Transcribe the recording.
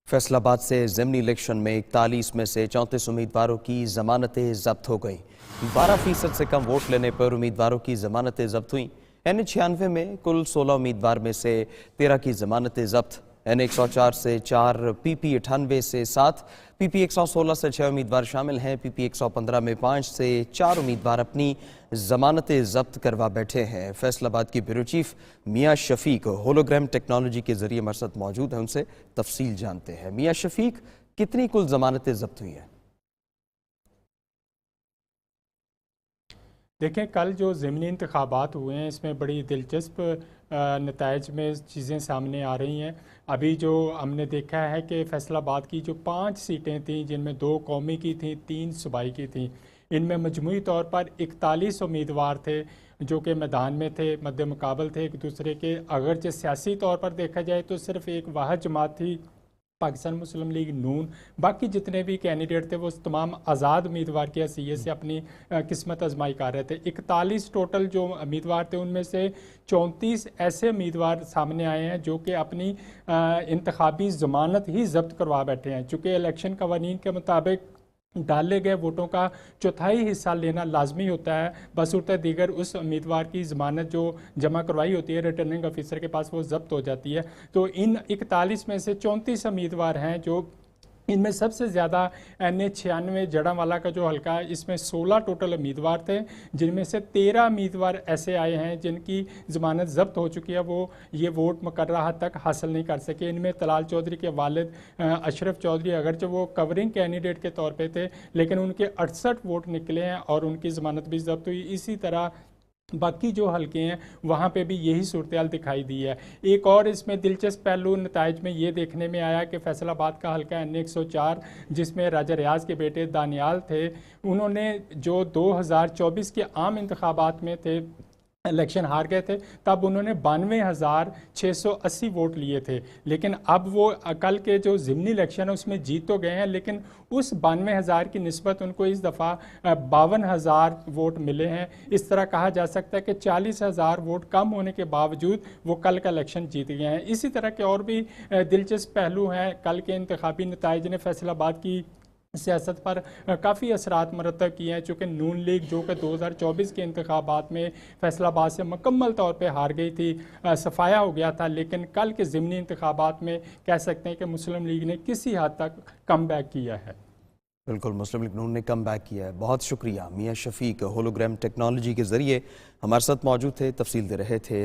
फैसलाबाद से ज़िमनी इलेक्शन में 41 में से 34 उम्मीदवारों की जमानतें जब्त हो गईं। 12% से कम वोट लेने पर उम्मीदवारों की जमानतें जब्त हुईं। N96 में कुल 16 उम्मीदवार में से 13 की जमानतें जब्त। N104 से 4, PP98 से 7, PP116 से 6 उम्मीदवार शामिल हैं। PP115 में 5 से 4 उम्मीदवार अपनी जमानतें जब्त करवा बैठे हैं। फैसलाबाद की ब्यूरो चीफ मियां शफीक होलोग्राम टेक्नोलॉजी के जरिए हमारे साथ मौजूद हैं, उनसे तफसील जानते हैं। मियां शफीक, कितनी कुल जमानतें जब्त हुई हैं? देखें, कल जो ज़िमनी इंतखाबात हुए हैं इसमें बड़ी दिलचस्प नताइज में चीज़ें सामने आ रही हैं। अभी जो हमने देखा है कि फैसलाबाद की जो 5 सीटें थीं, जिनमें 2 कौमी की थीं, 3 सूबाई की थीं, इनमें मजमूई तौर पर 41 उम्मीदवार थे जो कि मैदान में थे, मद्दे मुकाबल थे एक दूसरे के। अगरचे सियासी तौर पर देखा जाए तो सिर्फ एक वाहिद जमात थी, पाकिस्तान मुस्लिम लीग नून। बाकी जितने भी कैंडिडेट थे वो तमाम आज़ाद उम्मीदवार की हैसियत से अपनी किस्मत आजमाई कर रहे थे। 41 टोटल जो उम्मीदवार थे उनमें से 34 ऐसे उम्मीदवार सामने आए हैं जो कि अपनी इंतखाबी ज़मानत ही जब्त करवा बैठे हैं। चूँकि इलेक्शन कवानीन के मुताबिक डाले गए वोटों का चौथाई हिस्सा लेना लाजमी होता है, बसूरत दीगर उस उम्मीदवार की ज़मानत जो जमा करवाई होती है रिटर्निंग ऑफिसर के पास वो जब्त हो जाती है। तो इन 41 में से 34 उम्मीदवार हैं जो इनमें सबसे ज़्यादा N96 जड़ांवाला का जो हल्का है इसमें 16 टोटल उम्मीदवार थे, जिनमें से 13 उम्मीदवार ऐसे आए हैं जिनकी ज़मानत जब्त हो चुकी है, वो ये वोट मुकर्ररा हद तक हासिल नहीं कर सके। इनमें तलाल चौधरी के वालिद अशरफ चौधरी, अगरचे वो कवरिंग कैंडिडेट के तौर पे थे, लेकिन उनके 68 वोट निकले हैं और उनकी ज़मानत भी जब्त हुई। इसी तरह बाकी जो हल्के हैं वहाँ पे भी यही सूरत दिखाई दी है। एक और इसमें दिलचस्प पहलू नताइज में ये देखने में आया कि फैसलाबाद का हल्का N104, जिसमें राजा रियाज के बेटे दानियाल थे, उन्होंने जो 2024 के आम इंतखाबात में थे, इलेक्शन हार गए थे, तब उन्होंने 92,680 वोट लिए थे। लेकिन अब वो कल के जो ज़िमनी इलेक्शन है उसमें जीत तो गए हैं, लेकिन उस 92,000 की निस्बत उनको इस दफ़ा 52,000 वोट मिले हैं। इस तरह कहा जा सकता है कि 40,000 वोट कम होने के बावजूद वो कल का इलेक्शन जीत गए हैं। इसी तरह के और भी दिलचस्प पहलू हैं। कल के इंतखाबी नताइज ने फैसलाबाद की सियासत पर काफ़ी असरात मरतब किए हैं। चूँकि नून लीग जो कि 2024 के इंतखाबात में फैसलाबाद से मुकम्मल तौर पे हार गई थी, सफाया हो गया था, लेकिन कल के ज़िमनी इंतखाबात में कह सकते हैं कि मुस्लिम लीग ने किसी हद तक कम बैक किया है। बिल्कुल, मुस्लिम लीग नून ने कम बैक किया है। बहुत शुक्रिया। मियां शफीक होलोग्राम टेक्नोलॉजी के जरिए हमारे साथ मौजूद थे, तफसील दे रहे थे।